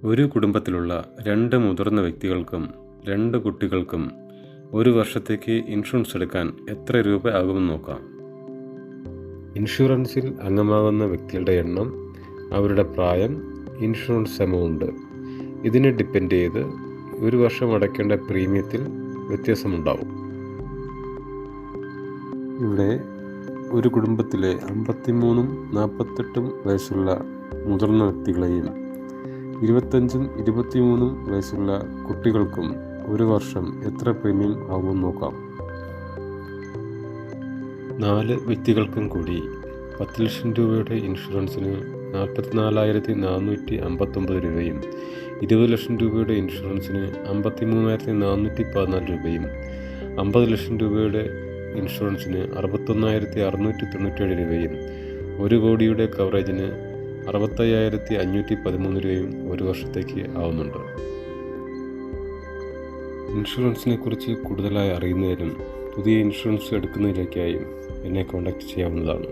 ഒരു കുടുംബത്തിലുള്ള 2 മുതിർന്ന വ്യക്തികൾക്കും 2 കുട്ടികൾക്കും ഒരു വർഷത്തേക്ക് ഇൻഷുറൻസ് എടുക്കാൻ എത്ര രൂപ ആകുമെന്ന് നോക്കാം. ഇൻഷുറൻസിൽ അംഗമാകുന്ന വ്യക്തികളുടെ എണ്ണം, അവരുടെ പ്രായം, ഇൻഷുറൻസ് എമൗണ്ട് ഇതിനെ ഡിപ്പെൻഡ് ചെയ്ത് ഒരു വർഷം അടയ്ക്കേണ്ട പ്രീമിയത്തിൽ വ്യത്യാസമുണ്ടാവും. ഇവിടെ ഒരു കുടുംബത്തിലെ 53 48 വയസ്സുള്ള മുതിർന്ന വ്യക്തികളെയും 25 23 വയസ്സുള്ള കുട്ടികൾക്കും ഒരു വർഷം എത്ര പ്രീമിയം ആകുമെന്ന് നോക്കാം. 4 വ്യക്തികൾക്കും കൂടി 10 ലക്ഷം രൂപയുടെ ഇൻഷുറൻസിന് 44,459 രൂപയും 20 ലക്ഷം രൂപയുടെ ഇൻഷുറൻസിന് 53,414 രൂപയും 50 ലക്ഷം രൂപയുടെ ഇൻഷുറൻസിന് 61,697 രൂപയും 1 കോടിയുടെ കവറേജിന് 65,513 രൂപയും ഒരു വർഷത്തേക്ക് ആവുന്നുണ്ട്. ഇൻഷുറൻസിനെ കുറിച്ച് കൂടുതലായി അറിയുന്നതിനും പുതിയ ഇൻഷുറൻസ് എടുക്കുന്നതിലേക്കായും എന്നെ കോൺടാക്റ്റ് ചെയ്യാവുന്നതാണ്.